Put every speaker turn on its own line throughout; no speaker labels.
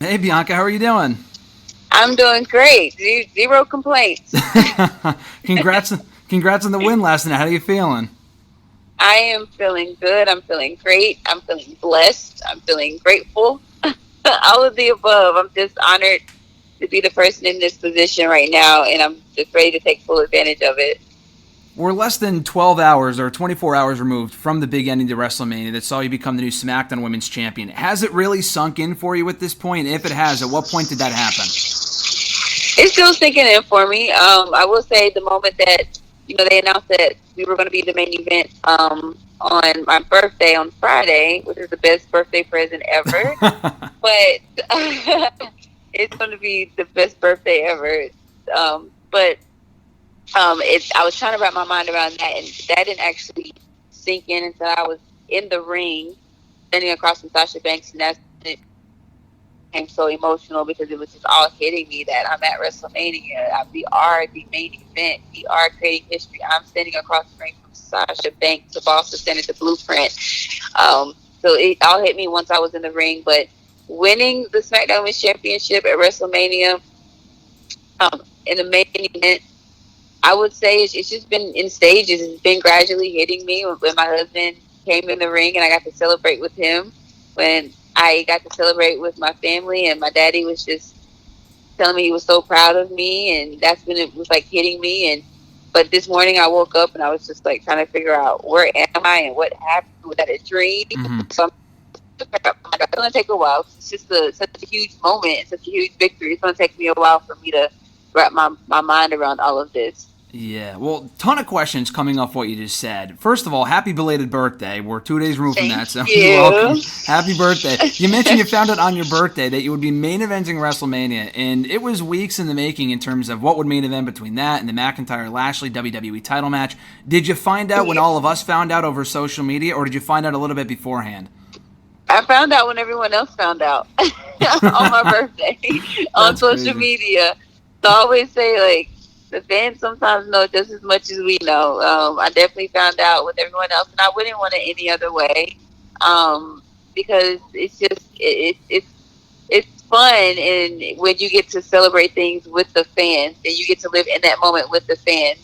Hey Bianca, how are you doing?
I'm doing great. Zero complaints.
congrats, congrats on the win last night. How are you feeling?
I am feeling good. I'm feeling great. I'm feeling blessed. I'm feeling grateful. All of the above. I'm just honored to be the person in this position right now, and I'm just ready to take full advantage of it.
We're less than 12 hours or 24 hours removed from the big ending to WrestleMania that saw you become the new SmackDown Women's Champion. Has it really sunk in for you at this point? If it has, at what point did that happen?
It's still sinking in for me. I will say the moment that they announced that we were going to be the main event on my birthday on Friday, which is the best birthday present ever. But it's going to be the best birthday ever. But I was trying to wrap my mind around that, and that didn't actually sink in until I was in the ring, standing across from Sasha Banks, and that's when it became so emotional because it was just all hitting me that I'm at WrestleMania. We are the main event. We are creating history. I'm standing across the ring from Sasha Banks, the boss of Senator Blueprint. So it all hit me once I was in the ring, but winning the SmackDown Women's Championship at WrestleMania in the main event, I would say it's just been in stages. It's been gradually hitting me when my husband came in the ring and I got to celebrate with him. When I got to celebrate with my family and my daddy was just telling me he was so proud of me, and that's when it was like hitting me. And but this morning I woke up and I was just like trying to figure out where am I and what happened. Was that a dream?
Mm-hmm.
So it's gonna take a while. It's just such a huge moment, such a huge victory. It's gonna take me a while for me to wrap my mind around all of this.
Yeah, well, ton of questions coming off what you just said. First of all, happy belated birthday. We're 2 days removed from
Thank
that, so you're welcome.
you.
Happy birthday. You mentioned you found out on your birthday that you would be main eventing WrestleMania, and it was weeks in the making in terms of what would main event between that and the McIntyre-Lashley WWE title match. Did you find out when all of us found out over social media, or did you find out a little bit beforehand?
I found out when everyone else found out on my birthday on
That's
social
crazy.
media. So I always say, like, the fans sometimes know just as much as we know. I definitely found out with everyone else, and I wouldn't want it any other way, because it's just it's fun, and when you get to celebrate things with the fans, and you get to live in that moment with the fans.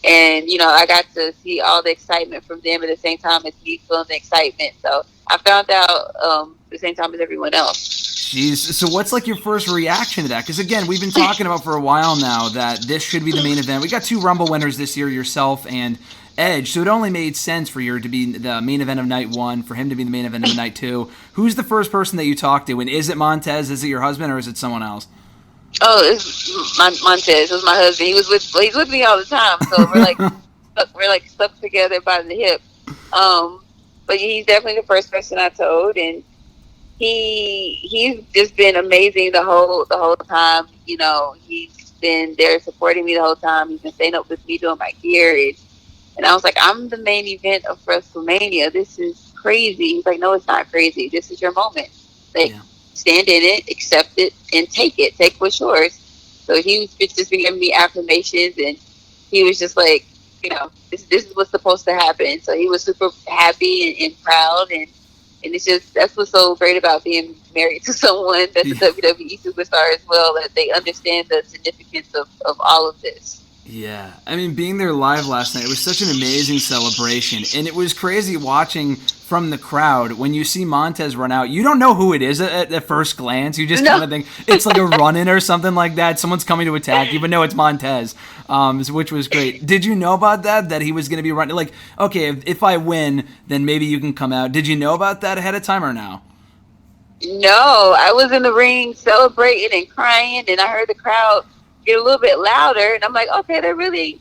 And I got to see all the excitement from them at the same time as me feeling the excitement. So I found out the same time as everyone else.
Jeez, so what's like your first reaction to that? Because again, we've been talking about for a while now that this should be the main event. We got two Rumble winners this year, yourself and Edge, so it only made sense for you to be the main event of night one, for him to be the main event of night two. Who's the first person that you talked to, and is it Montez? Is it your husband, or is it someone else?
Oh, it's Montez. It was my husband. He's with me all the time. So we're like stuck together by the hip. Um, but he's definitely the first person I told, and he's just been amazing the whole time. He's been there supporting me the whole time. He's been staying up with me doing my gear, and I was like, I'm the main event of WrestleMania. This is crazy. He's like, no, it's not crazy. This is your moment. Like,
Yeah.
stand in it, accept it, and take it. Take what's yours. So he was just been giving me affirmations, and he was just like, this is what's supposed to happen. So he was super happy and proud, and it's just that's what's so great about being married to someone that's a WWE superstar as well, that they understand the significance of all of this.
Yeah, I mean, being there live last night, it was such an amazing celebration, and it was crazy watching from the crowd when you see Montez run out. You don't know who it is at first glance. You just
No.
kind of think it's like a run-in or something like that. Someone's coming to attack you, but no, it's Montez, which was great. Did you know about that, that he was going to be running? Like, okay, if I win, then maybe you can come out. Did you know about that ahead of time or no?
No, I was in the ring celebrating and crying, and I heard the crowd get a little bit louder, and I'm like, okay, they're really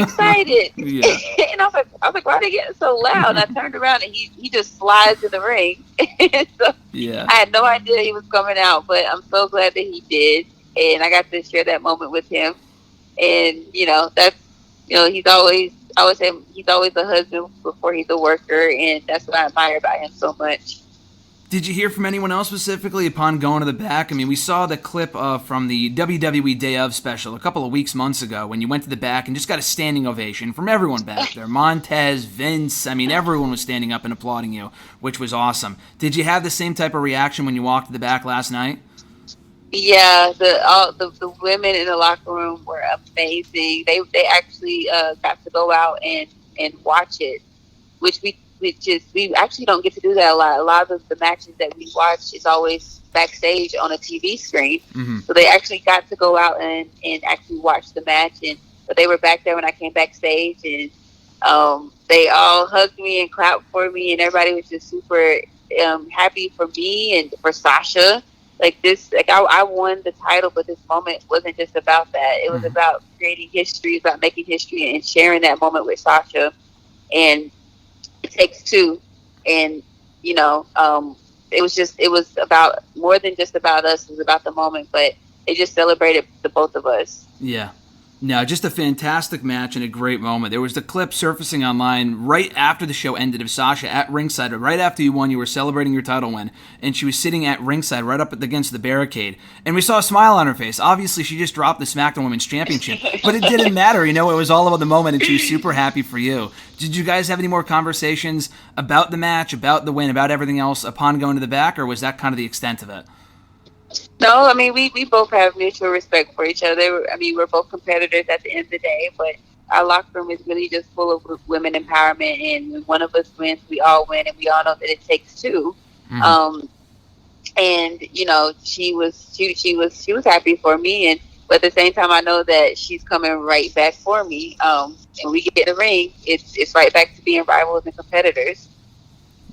excited.
Yeah.
And I was like, why are they getting so loud? And I turned around, and he just slides in the ring. And so
Yeah.
I had no idea he was coming out, but I'm so glad that he did, and I got to share that moment with him. And that's he's always I always say he's always a husband before he's a worker, and that's what I admire about him so much.
Did you hear from anyone else specifically upon going to the back? I mean, we saw the clip from the WWE Day of special a couple of months ago, when you went to the back and just got a standing ovation from everyone back there. Montez, Vince, I mean, everyone was standing up and applauding you, which was awesome. Did you have the same type of reaction when you walked to the back last night?
Yeah, the women in the locker room were amazing. They actually got to go out and watch it, we actually don't get to do that a lot. A lot of the matches that we watch is always backstage on a TV screen.
Mm-hmm.
So they actually got to go out and actually watch the match, and but they were back there when I came backstage, and they all hugged me and clapped for me, and everybody was just super happy for me and for Sasha. Like this, like I won the title, but this moment wasn't just about that. It was
Mm-hmm.
about creating history, about making history, and sharing that moment with Sasha. And it takes two, and you know, it was about more than just about us. It was about the moment, but they just celebrated the both of us.
Yeah. No, just a fantastic match and a great moment. There was the clip surfacing online right after the show ended of Sasha at ringside. Right after you won, you were celebrating your title win, and she was sitting at ringside right up against the barricade. And we saw a smile on her face. Obviously, she just dropped the SmackDown Women's Championship, but it didn't matter. You know, it was all about the moment, and she was super happy for you. Did you guys have any more conversations about the match, about the win, about everything else upon going to the back, or was that kind of the extent of it?
No, I mean we both have mutual respect for each other. I mean we're both competitors at the end of the day, but our locker room is really just full of women empowerment. And when one of us wins, we all win, and we all know that it takes two.
Mm-hmm.
And you know she was happy for me, and but at the same time I know that she's coming right back for me. And we get in the ring, it's right back to being rivals and competitors.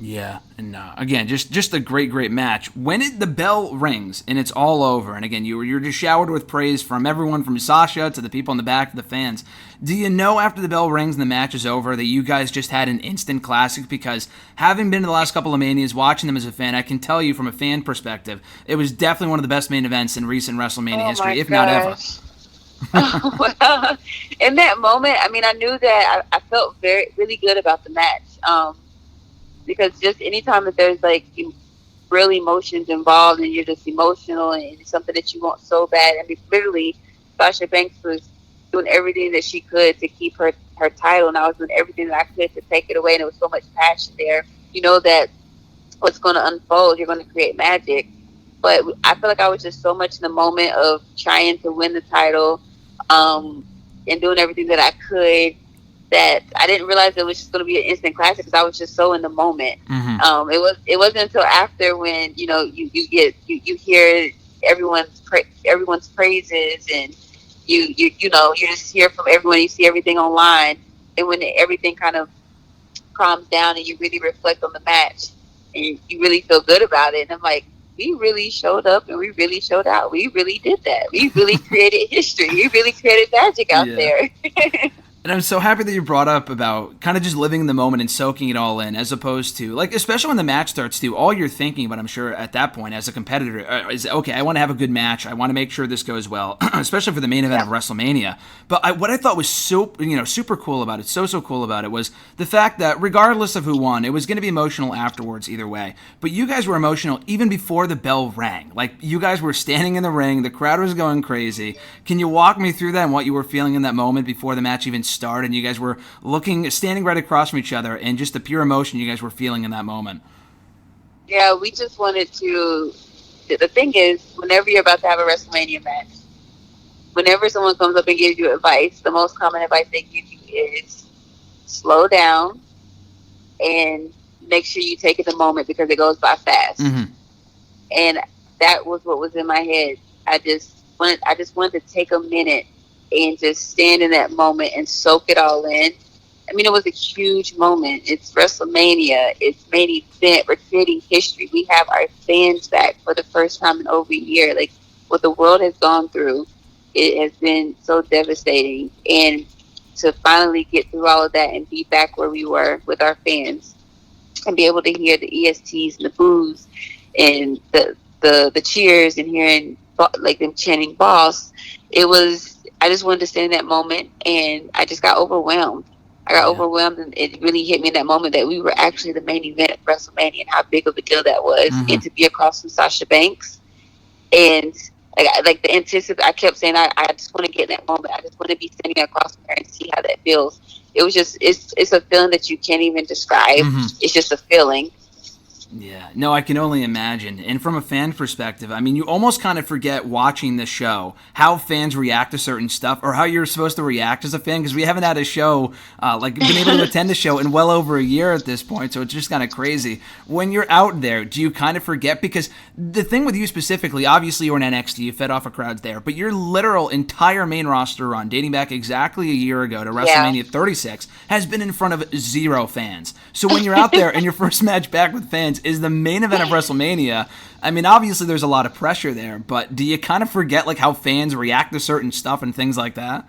Yeah, and again, just a great match. When the bell rings and it's all over, and again, you're just showered with praise from everyone, from Sasha to the people in the back to the fans. Do you know after the bell rings and the match is over that you guys just had an instant classic? Because having been to the last couple of Manias, watching them as a fan, I can tell you from a fan perspective, it was definitely one of the best main events in recent WrestleMania history, if not ever.
Well, in that moment, I mean, I knew that I felt really good about the match. Because just anytime that there's like real emotions involved and you're just emotional and it's something that you want so bad. I mean, literally, Sasha Banks was doing everything that she could to keep her title, and I was doing everything that I could to take it away, and there was so much passion there. You know that what's going to unfold, you're going to create magic. But I feel like I was just so much in the moment of trying to win the title, and doing everything that I could, that I didn't realize it was just going to be an instant classic because I was just so in the moment.
Mm-hmm.
It wasn't until after when you hear everyone's praises, and you know you just hear from everyone, you see everything online, and when everything kind of calms down and you really reflect on the match and you really feel good about it, and I'm like, we really showed up and we really showed out. We really did that. We really created history. We really created magic out there.
And I'm so happy that you brought up about kind of just living in the moment and soaking it all in, as opposed to, like, especially when the match starts too, all you're thinking about, I'm sure, at that point as a competitor is, okay, I want to have a good match. I want to make sure this goes well, especially for the main event of WrestleMania. But what I thought was super cool about it, so cool about it, was the fact that regardless of who won, it was going to be emotional afterwards either way. But you guys were emotional even before the bell rang. Like, you guys were standing in the ring, the crowd was going crazy. Can you walk me through that and what you were feeling in that moment before the match even started, and you guys were standing right across from each other, and just the pure emotion you guys were feeling in that moment?
Yeah, we just wanted to. The thing is, whenever you're about to have a WrestleMania match, whenever someone comes up and gives you advice, the most common advice they give you is slow down and make sure you take it the moment because it goes by fast.
Mm-hmm.
And that was what was in my head. I just wanted to take a minute and just stand in that moment and soak it all in. I mean, it was a huge moment. It's WrestleMania. It's main event. We're creating history. We have our fans back for the first time in over a year. Like, what the world has gone through, it has been so devastating. And to finally get through all of that and be back where we were with our fans and be able to hear the ESTs and the boos and the cheers and hearing like them chanting "Boss," I just wanted to stay in that moment, and I just got overwhelmed. I got overwhelmed, and it really hit me in that moment that we were actually the main event of WrestleMania and how big of a deal that was.
Mm-hmm.
And to be across from Sasha Banks, and like the anticipation, I kept saying, I just want to get in that moment. I just want to be standing across from her and see how that feels. It was just, it's a feeling that you can't even describe.
Mm-hmm.
It's just a feeling.
Yeah, no, I can only imagine. And from a fan perspective, I mean, you almost kind of forget watching the show how fans react to certain stuff or how you're supposed to react as a fan because we haven't had a show, been able to attend a show in well over a year at this point, so it's just kind of crazy. When you're out there, do you kind of forget? Because the thing with you specifically, obviously you're in NXT, you fed off of crowds there, but your literal entire main roster run, dating back exactly a year ago to WrestleMania 36, has been in front of 0 fans. So when you're out there and your first match back with fans is the main event of WrestleMania, I mean, obviously there's a lot of pressure there, but do you kind of forget like how fans react to certain stuff and things like that?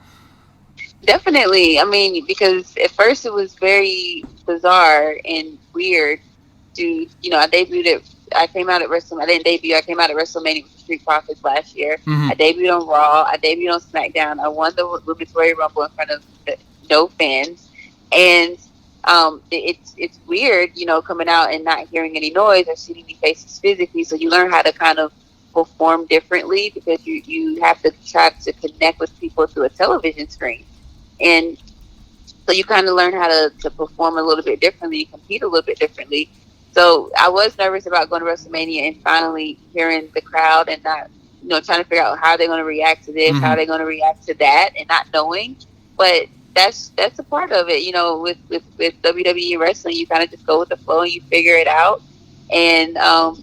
Definitely. I mean, because at first it was very bizarre and weird to, I came out at WrestleMania. I didn't debut. I came out at WrestleMania with the Street Profits last year.
Mm-hmm.
I debuted on Raw. I debuted on SmackDown. I won the Women's Royal Rumble in front of no fans. And it's weird, coming out and not hearing any noise or seeing any faces physically. So you learn how to kind of perform differently because you have to try to connect with people through a television screen. And so you kind of learn how to perform a little bit differently, compete a little bit differently. So I was nervous about going to WrestleMania and finally hearing the crowd and not, trying to figure out how they're going to react to this, how they're going to react to that, and not knowing. But that's a part of it, with WWE wrestling. You kind of just go with the flow and you figure it out, and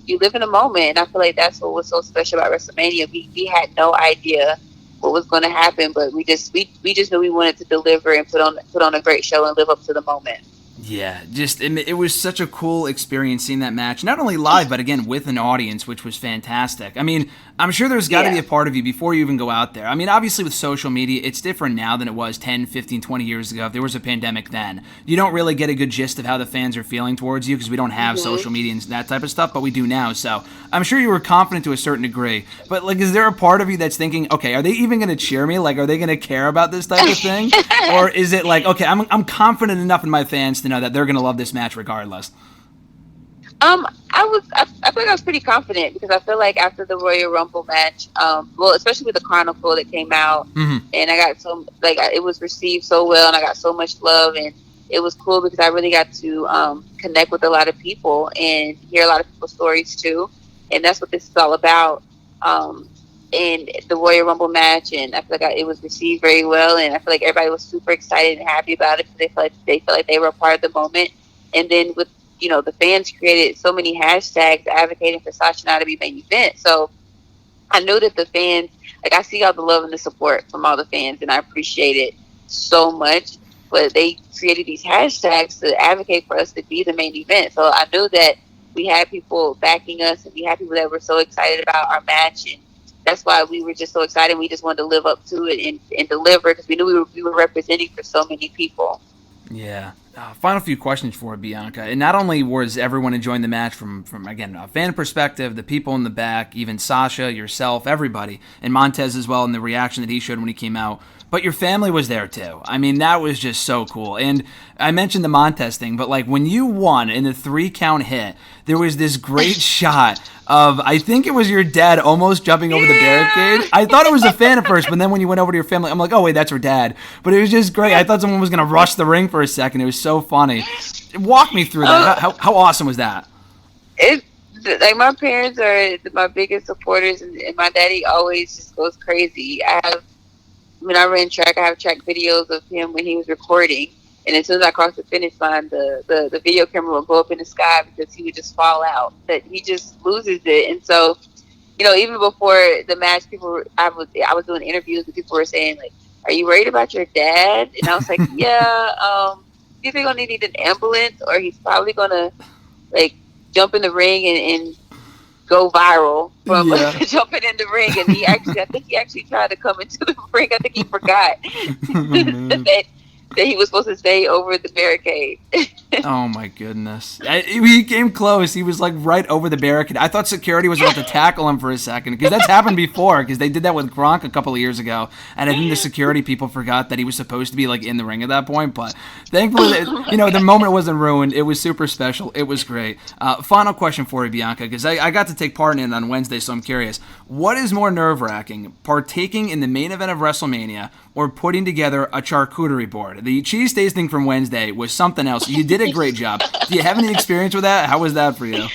you live in a moment. And I feel like that's what was so special about WrestleMania. We had no idea what was going to happen, but we just knew we wanted to deliver and put on a great show and live up to the moment.
Yeah, it was such a cool experience seeing that match, not only live, but again, with an audience, which was fantastic. I mean, I'm sure there's got to be a part of you before you even go out there. I mean, obviously with social media, it's different now than it was 10, 15, 20 years ago. If there was a pandemic then, you don't really get a good gist of how the fans are feeling towards you because we don't have social media and that type of stuff, but we do now. So I'm sure you were confident to a certain degree. But, is there a part of you that's thinking, okay, are they even going to cheer me? Are they going to care about this type of thing? Or is it okay, I'm confident enough in my fans to know that they're going to love this match regardless?
I feel like I was pretty confident because I feel like after the Royal Rumble match, especially with the Chronicle that came out, and I got it was received so well, and I got so much love, and it was cool because I really got to connect with a lot of people and hear a lot of people's stories too, and that's what this is all about. And the Royal Rumble match, and I feel like it was received very well, and I feel like everybody was super excited and happy about it because they felt like they were a part of the moment. And then with the fans created so many hashtags advocating for Sasha and I to be main event. So I know that the fans, I see all the love and the support from all the fans, and I appreciate it so much. But they created these hashtags to advocate for us to be the main event. So I knew that we had people backing us, and we had people that were so excited about our match, and that's why we were just so excited. We just wanted to live up to it and deliver because we knew we were representing for so many people.
Yeah. Final few questions for Bianca. And not only was everyone enjoying the match from again, a fan perspective, the people in the back, even Sasha, yourself, everybody, and Montez as well, and the reaction that he showed when he came out, but your family was there too. I mean, that was just so cool. And I mentioned the Montez thing, but when you won in the 3-count hit, there was this great shot of, I think it was your dad almost jumping over the barricade. I thought it was a fan at first, but then when you went over to your family, I'm like, oh wait, that's her dad. But it was just great. I thought someone was going to rush the ring for a second. It was so funny. Walk me through that. How awesome was that?
My parents are my biggest supporters, and my daddy always just goes crazy. I ran track. I have track videos of him when he was recording, and as soon as I crossed the finish line, the video camera would go up in the sky because he would just fall out. That he just loses it. And so, even before the match, I was doing interviews and people were saying "Are you worried about your dad?" And I was like, "Yeah. He's either gonna need an ambulance, or he's probably gonna jump in the ring and go viral from jumping in the ring." And I think he actually tried to come into the ring. I think he forgot that he was supposed to stay over the barricade.
Oh my goodness. He came close. He was right over the barricade. I thought security was about to tackle him for a second because that's happened before because they did that with Gronk a couple of years ago. And I think the security people forgot that he was supposed to be in the ring at that point. But thankfully, the moment wasn't ruined. It was super special. It was great. Final question for you, Bianca, because I got to take part in it on Wednesday, so I'm curious. What is more nerve-wracking, partaking in the main event of WrestleMania or putting together a charcuterie board? The cheese tasting from Wednesday was something else. You did a great job. Do you have any experience with that? How was that for you?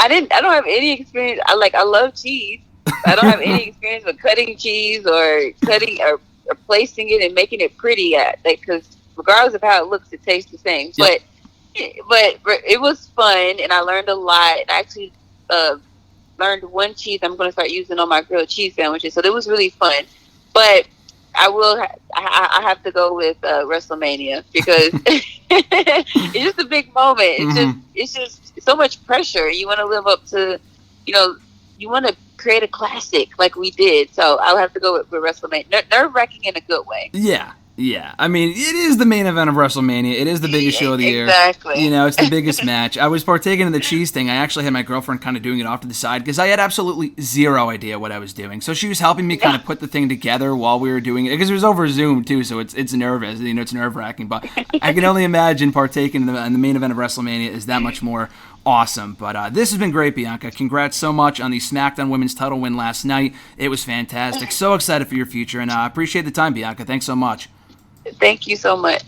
I don't have any experience. I love cheese. I don't have any experience with cutting cheese or placing it and making it pretty because regardless of how it looks, it tastes the same. Yep. But it was fun, and I learned a lot. And I actually learned one cheese I'm going to start using on my grilled cheese sandwiches. So it was really fun. But I have to go with WrestleMania because it's just a big moment. It's just so much pressure. You want to live up to, you want to create a classic like we did. So I'll have to go with WrestleMania. Nerve-wracking in a good way.
Yeah. I mean, it is the main event of WrestleMania. It is the biggest show of the year.
Exactly.
It's the biggest match. I was partaking in the cheese thing. I actually had my girlfriend kind of doing it off to the side because I had absolutely zero idea what I was doing. So she was helping me kind of put the thing together while we were doing it because it was over Zoom too. So it's nervous. It's nerve-wracking. But I can only imagine partaking in the main event of WrestleMania is that much more awesome. But this has been great, Bianca. Congrats so much on the SmackDown Women's title win last night. It was fantastic. So excited for your future, and I appreciate the time, Bianca. Thanks so much.
Thank you so much.